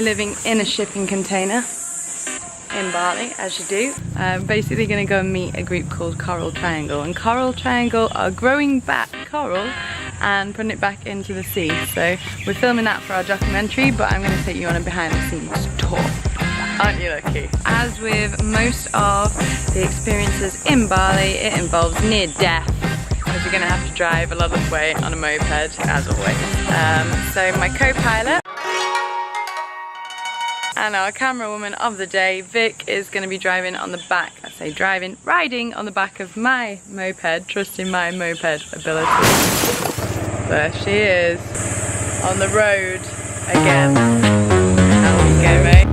currently living in a shipping container in Bali, as you do. I'm basically going to go and meet a group called Coral Triangle, and Coral Triangle are growing back coral and putting it back into the sea. So we're filming that for our documentary, but I'm going to take you on a behind the scenes tour. Aren't you lucky? As with most of the experiences in Bali, it involves near death, because you're going to have to drive a lot of the way on a moped, as always. So my co-pilot and our camera woman of the day, Vic, is going to be driving on the back. I say driving, riding on the back of my moped, trusting my moped ability. There she is, on the road again. How we go, mate?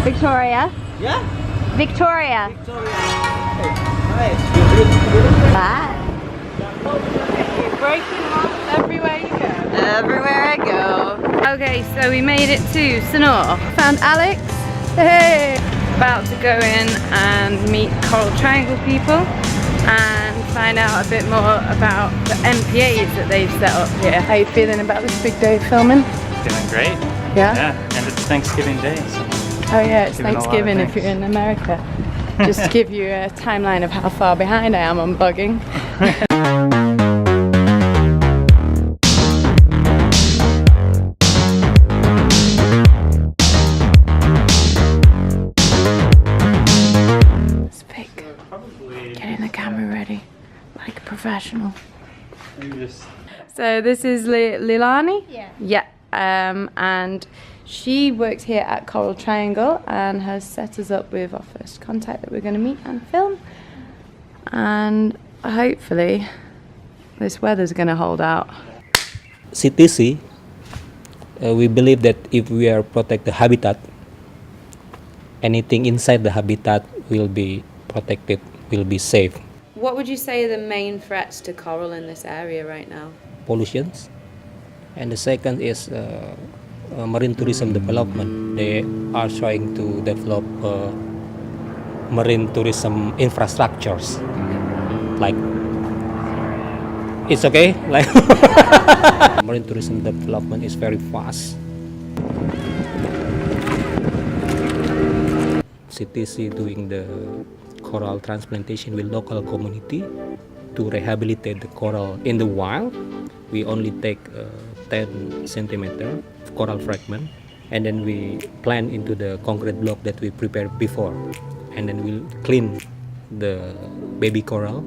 Victoria. Yeah? Victoria. Victoria. Nice. Bye. You're breaking hearts everywhere you go. Everywhere I go. Okay, so we made it to Sanur. Found Alex. Hey! About to go in and meet Coral Triangle people and find out a bit more about the MPAs that they've set up here. How are you feeling about this big day of filming? Feeling great. Yeah? Yeah, and it's Thanksgiving Day. So oh yeah, it's Thanksgiving if you're in America. Just to give you a timeline of how far behind I am on vlogging. It's big. Getting the camera ready like a professional. So this is Lilani? Yeah. Yeah. And she works here at Coral Triangle and has set us up with our first contact that we're going to meet and film. And hopefully this weather's going to hold out. CTC, we believe that if we are protect the habitat, anything inside the habitat will be protected, will be safe. What would you say are the main threats to coral in this area right now? Pollutions. And the second is marine tourism development. They are trying to develop marine tourism infrastructures. Like, it's okay? Like marine tourism development is very fast. CTC doing the coral transplantation with local community to rehabilitate the coral in the wild. We only take 10 centimeter coral fragment, and then we plant into the concrete block that we prepared before, and then we'll clean the baby coral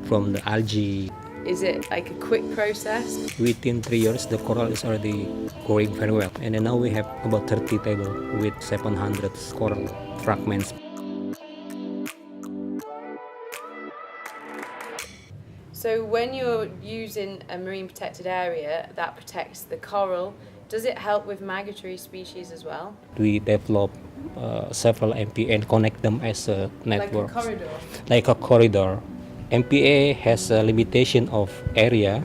from the algae. Is it like a quick process? Within 3 years, the coral is already growing very well, and then now we have about 30 tables with 700 coral fragments. So when you're using a marine protected area that protects the coral, does it help with migratory species as well? We develop several MPA and connect them as a network. Like a corridor? Like a corridor. MPA has a limitation of area,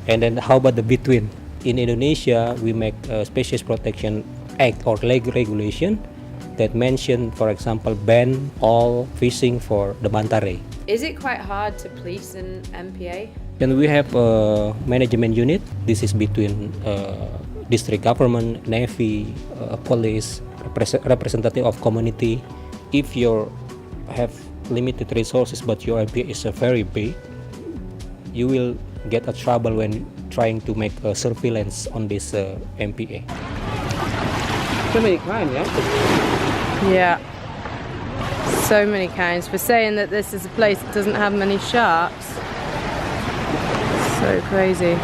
and then how about the between? In Indonesia, we make a Species Protection Act or regulation that mention, for example, ban all fishing for the manta ray. Is it quite hard to police an MPA? Then we have a management unit. This is between district government, navy, police, representative of community. If you have limited resources but your MPA is very big, you will get a trouble when trying to make a surveillance on this MPA. So many kinds, yeah? Yeah. So many kinds. For saying that this is a place that doesn't have many sharks. So crazy.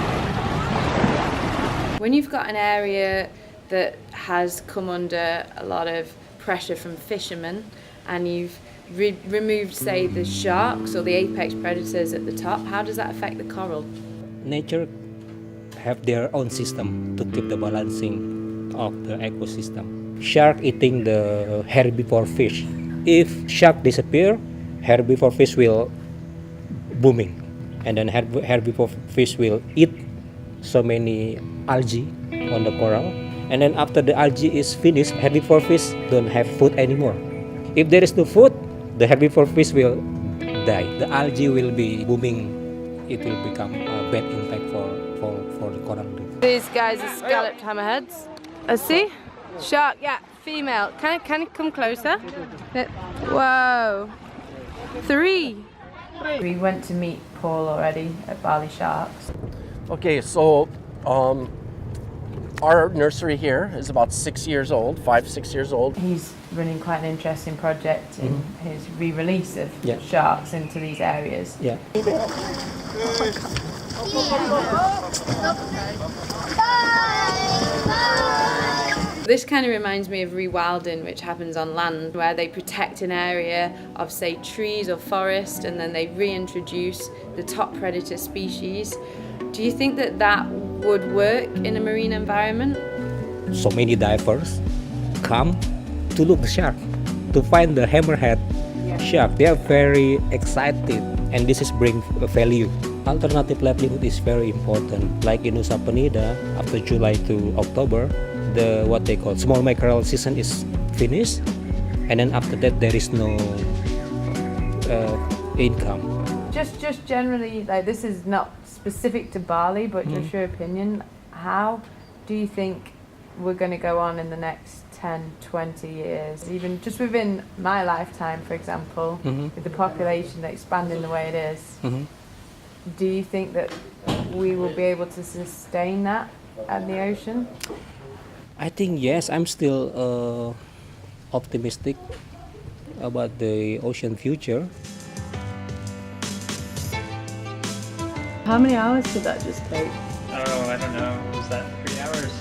When you've got an area that has come under a lot of pressure from fishermen and you've removed, say, the sharks or the apex predators at the top, how does that affect the coral? Nature have their own system to keep the balancing of the ecosystem. Shark eating the herbivore fish. If shark disappear, herbivore fish will booming, and then herbivore fish will eat so many algae on the coral, And then after the algae is finished, herbivore fish don't have food anymore. If there is no food, the herbivore fish will die. The algae will be booming. It will become a bad impact for the coral reef. These guys are scalloped hammerheads. See? Shark, yeah, female. Can you come closer? Whoa. 3. We went to meet Paul already at Bali Sharks. Okay, so our nursery here is about 6 years old, 5-6 years old. He's running quite an interesting project in his re-release of Yeah. sharks into these areas. Yeah. This kind of reminds me of rewilding, which happens on land, where they protect an area of, say, trees or forest, and then they reintroduce the top predator species. Do you think that that would work in a marine environment? So many divers come to look the shark, to find the hammerhead shark. They are very excited, and this is bring value. Alternative livelihood is very important. Like in Nusa Penida, after July to October, the what they call small mackerel season is finished, and then after that there is no income. Just generally, like, this is not specific to Bali, but just your opinion, how do you think we're going to go on in the next 10, 20 years? Even just within my lifetime, for example, with the population expanding the way it is, do you think that we will be able to sustain that at the ocean? I think yes, I'm still optimistic about the ocean future. How many hours did that just take? Oh, I don't know. Was that 3 hours?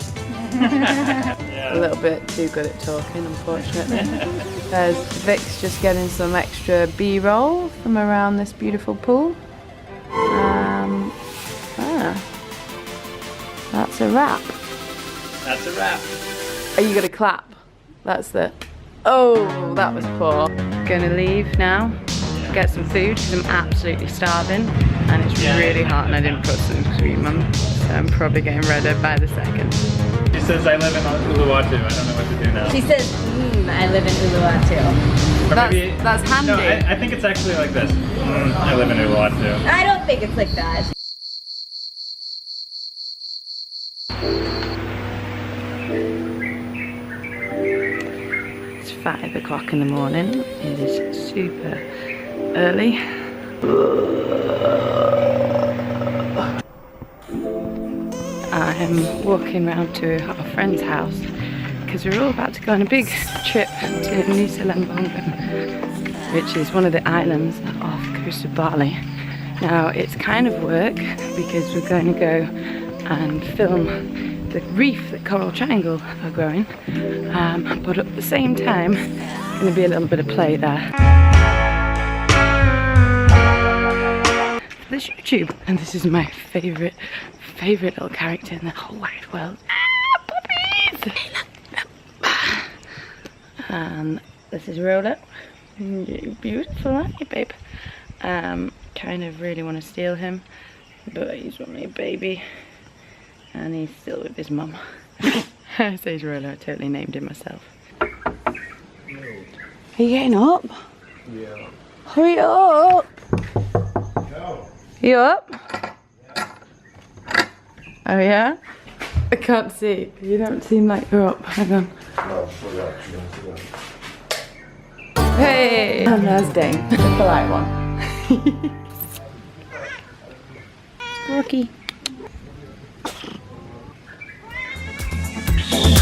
A little bit too good at talking, unfortunately. There's Vic's just getting some extra B-roll from around this beautiful pool. That's a wrap. That's a wrap. Are you gonna clap? That's the... Oh, that was poor. Gonna leave now, get some food because I'm absolutely starving, and it's really hot and I didn't put some cream on, so I'm probably getting redder by the second. She says I live in Uluwatu. I don't know what to do now. She says, I live in Uluwatu. Or maybe, That's handy. no, I think it's actually like this. I live in Uluwatu. I don't think it's like that. It's 5 o'clock in the morning. It is super early. I'm walking round to our friend's house because we're all about to go on a big trip to Nusa Lembongan, which is one of the islands off the coast of Bali. Now it's kind of work because we're going to go and film the reef that Coral Triangle are growing, but at the same time there's going to be a little bit of play there. This YouTube, and this is my favourite little character in the whole wide world. Puppies! And this is Roller. Beautiful, aren't you, babe? Kind of really want to steal him, but he's only a baby and he's still with his mum. I say he's Roller, I totally named him myself. Are you getting up? Yeah. Hurry up! No. You up? Oh yeah? I can't see. You don't seem like you're up. Hang on. Hey! And there's Dane, the polite one. Rookie.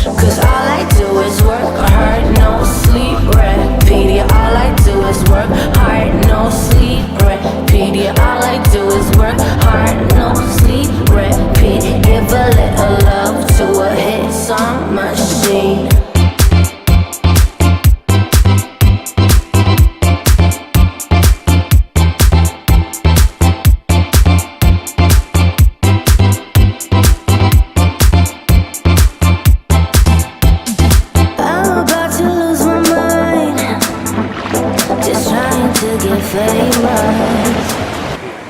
Cause all I do is work hard, no sleep, repeat it. All I do is work hard, no sleep, repeat it. All I do is work hard, no sleep, repeat it. Give a little love to a hit song machine.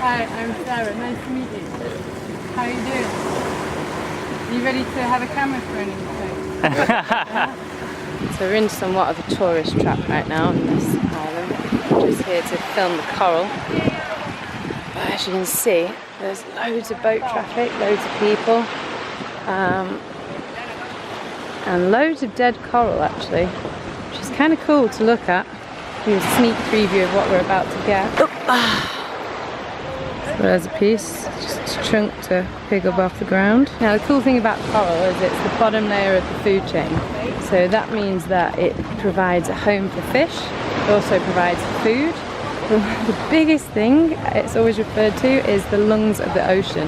Hi, I'm Sarah. Nice to meet you. How are you doing? Are you ready to have a camera for anything? So we're in somewhat of a tourist trap right now on this island. Just here to film the coral. But as you can see, there's loads of boat traffic, loads of people, and loads of dead coral actually, which is kind of cool to look at. Give you a sneak preview of what we're about to get. So there's a piece, just chunked to pick up off the ground. Now the cool thing about coral is it's the bottom layer of the food chain. So that means that it provides a home for fish. It also provides food. The biggest thing it's always referred to is the lungs of the ocean.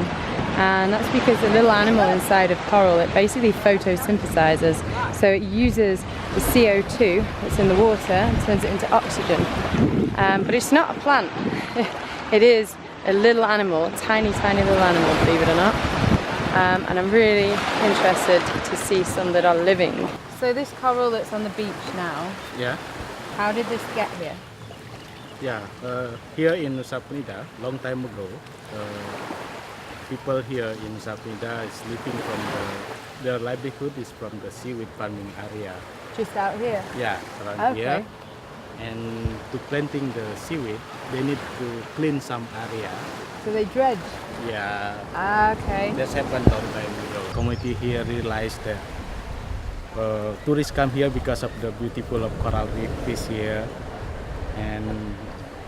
And that's because the little animal inside of coral, it basically photosynthesizes. So it uses the CO2 that's in the water and turns it into oxygen. But it's not a plant. It is a little animal, a tiny, tiny little animal, believe it or not. And I'm really interested to see some that are living. So this coral that's on the beach now, Yeah. how did this get here? Yeah, here in Nusa Penida, long time ago, people here in Nusa Penida is living from their livelihood is from the seaweed farming area. Just out here? Yeah, around here. Okay. And to planting the seaweed, they need to clean some area. So they dredge? Yeah, Okay. that's happened long time ago. Community here realized that tourists come here because of the beautiful of coral reef fish here, and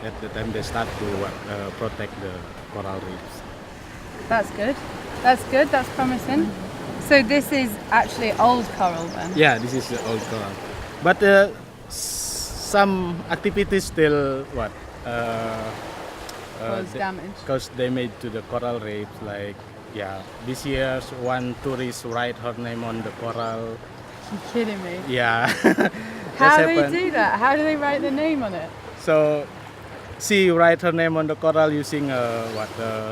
at the time they start to protect the coral reefs. That's good. That's good, that's promising. So this is actually old coral then? Yeah, this is the old coral, but some activities still Cause damage? Because they made to the coral reefs. Like this year one tourist write her name on the coral. You're kidding me. Yeah. How do That's they happened. do that? How do they write their name on it? So she write her name on the coral using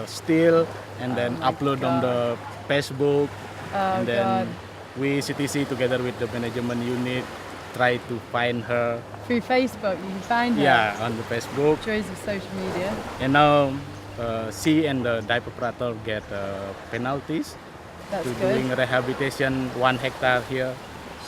steel, and then my upload on the Facebook, Oh and then God. we CTC together with the management unit try to find her. Through Facebook you can find her. Yeah, on the Facebook. Joys of social media. And now she and the dive operator get penalties That's to good. doing rehabilitation 1 hectare here.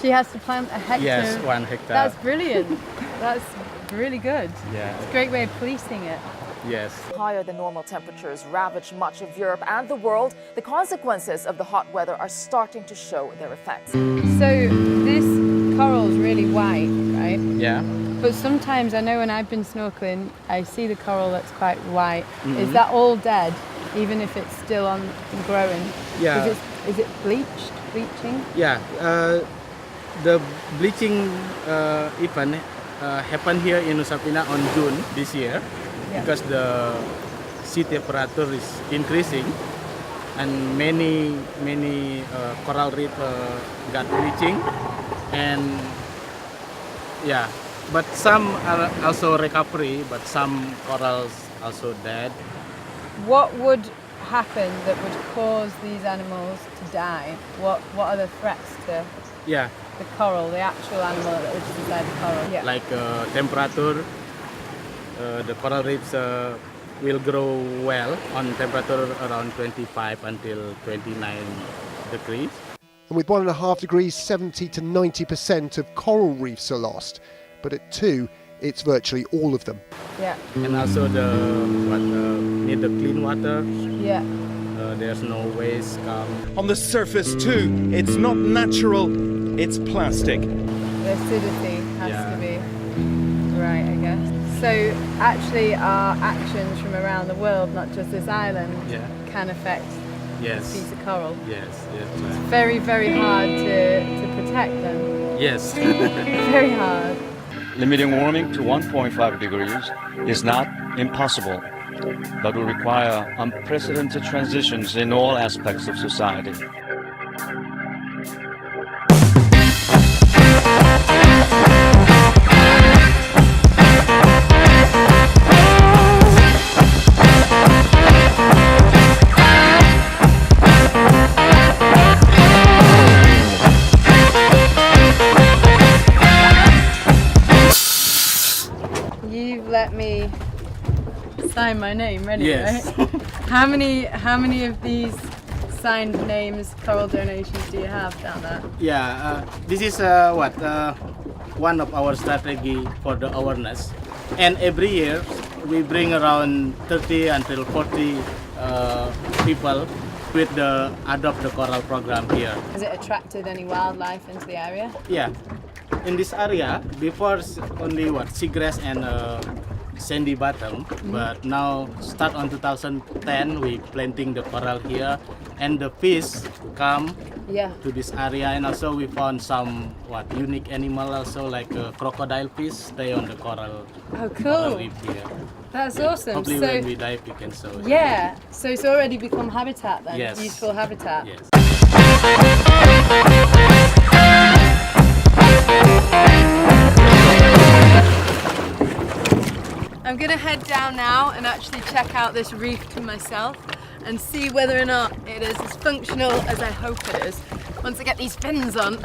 She has to plant a hectare. Yes, 1 hectare. That's brilliant. That's really good. Yeah. It's a great way of policing it. Yes. Higher than normal temperatures ravage much of Europe and the world. The consequences of the hot weather are starting to show their effects. So this coral's really white, right? Yeah. But sometimes I know when I've been snorkeling, I see the coral that's quite white. Mm-hmm. Is that all dead, even if it's still on and growing? Yeah. Is it bleaching? Yeah. The bleaching event happened here in Nusa Penida on June this year, Yeah. because the sea temperature is increasing, and many coral reef got bleaching, and yeah, but some are also recovery, but some corals also dead. What would happen that would cause these animals to die? What are the threats to Yeah, the coral, the actual animal that lives inside the coral? Yeah. like temperature, the coral reefs will grow well on temperature around 25 until 29 degrees. And with 1.5 degrees, 70 to 90% of coral reefs are lost. But at 2, it's virtually all of them. Yeah. And also need the clean water. Yeah. There's no waste come. On the surface too, it's not natural, it's plastic. The acidity has Yeah. to be right, I guess. So actually our actions from around the world, not just this island, Yeah. can affect a Yes. piece of coral. Yes. Very, very hard to protect them. Yes. Very hard. Limiting warming to 1.5 degrees is not impossible, but will require unprecedented transitions in all aspects of society. You've let me sign my name, ready, Yes. right? How many of these signed names, coral donations do you have down there? Yeah, this is one of our strategy for the awareness. And every year we bring around 30 until 40 people with the Adopt the Coral program here. Has it attracted any wildlife into the area? Yeah, in this area before only seagrass and sandy bottom, but now start on 2010 we planting the coral here, and the fish come to this area, and also we found some unique animal also like a crocodile fish stay on the coral. Oh, cool! Coral reef here. That's awesome. Hopefully so, when we dive you can show it. Yeah, so it's already become habitat then. Yes. Useful habitat. Yes. I'm gonna head down now and actually check out this reef for myself and see whether or not it is as functional as I hope it is once I get these fins on.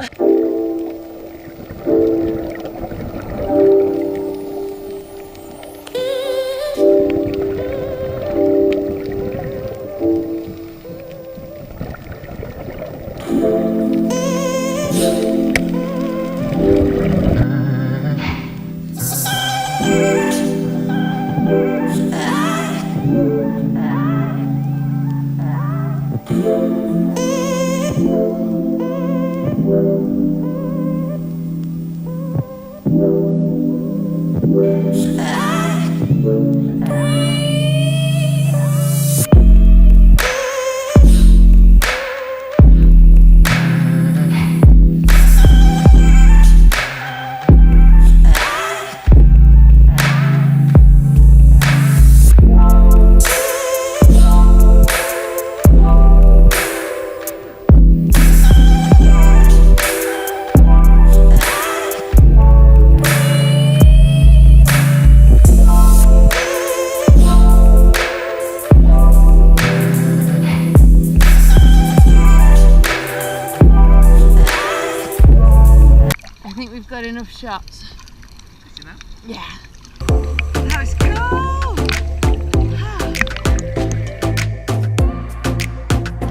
Got enough shots. Yeah. That was cool!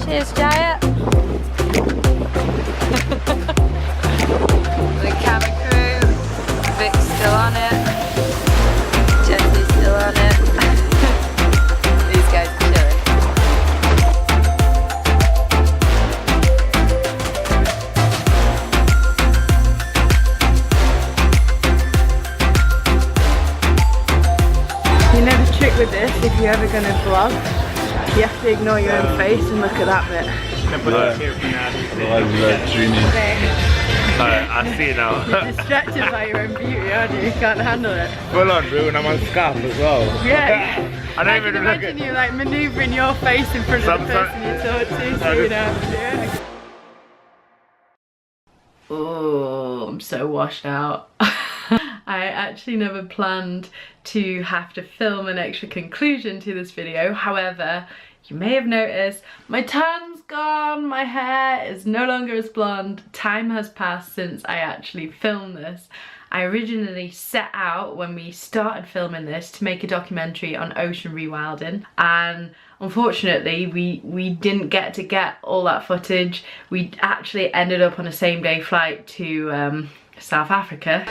Cheers, Jaya! The camera crew, Vic's still on it, Jesse's still on it. These guys are chilling. With this, if you're ever going to vlog, you have to ignore your own face and look at that bit. I see it now. You're distracted by your own beauty, aren't you? You can't handle it. Full on, bro, and I'm on scarf as well. Yeah. I don't even can imagine you like manoeuvring your face in front of the person you talk to, so you know. Oh, I'm so washed out. I actually never planned to have to film an extra conclusion to this video. However, you may have noticed my tan's gone, my hair is no longer as blonde. Time has passed since I actually filmed this. I originally set out when we started filming this to make a documentary on ocean rewilding, and unfortunately we didn't get to get all that footage. We actually ended up on a same-day flight to South Africa.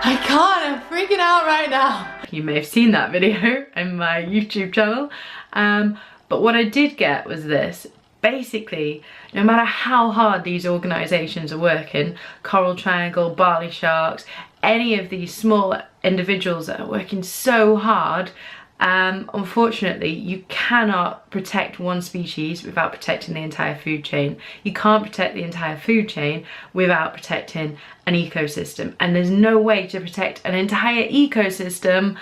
I can't, I'm freaking out right now. You may have seen that video in my YouTube channel, but what I did get was this. Basically, no matter how hard these organisations are working, Coral Triangle, Bali Sharks, any of these small individuals that are working so hard, unfortunately you cannot protect one species without protecting the entire food chain. You can't protect the entire food chain without protecting an ecosystem, and there's no way to protect an entire ecosystem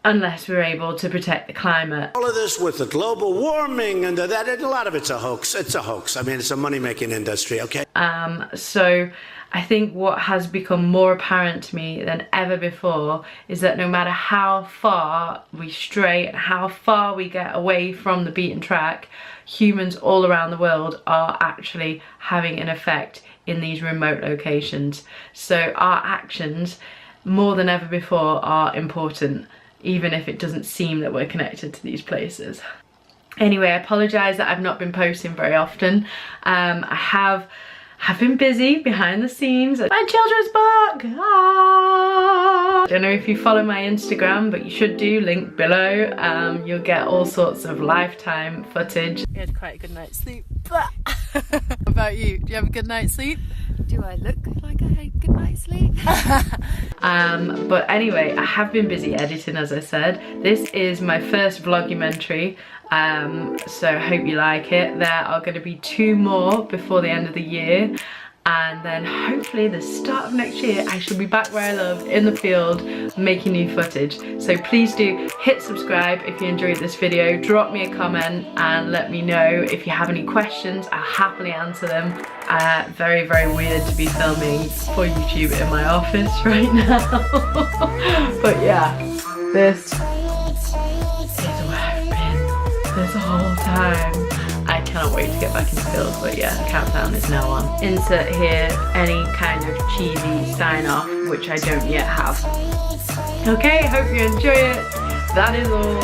unless we're able to protect the climate. All of this with the global warming and that, a lot of it's a hoax. It's a hoax. I mean, it's a money-making industry, okay? So I think what has become more apparent to me than ever before is that no matter how far we stray and how far we get away from the beaten track, humans all around the world are actually having an effect in these remote locations. So our actions, more than ever before, are important, even if it doesn't seem that we're connected to these places. Anyway, I apologise that I've not been posting very often. I have been busy behind the scenes. My children's book! Ah! I don't know if you follow my Instagram, but you should do, link below. You'll get all sorts of lifetime footage. We had quite a good night's sleep. What about you? Do you have a good night's sleep? Do I look like I had a good night's sleep? But anyway, I have been busy editing, as I said. This is my first vlogumentary, so I hope you like it. There are going to be 2 more before the end of the year, and then hopefully the start of next year I shall be back where I love, in the field, making new footage. So please do hit subscribe if you enjoyed this video, drop me a comment and let me know if you have any questions. I'll happily answer them. Very, very weird to be filming for YouTube in my office right now. But yeah, this is where I've been this whole time. I cannot wait to get back in the field, but yeah, the countdown is now on. Insert here any kind of cheesy sign off, which I don't yet have. Okay, hope you enjoy it. That is all.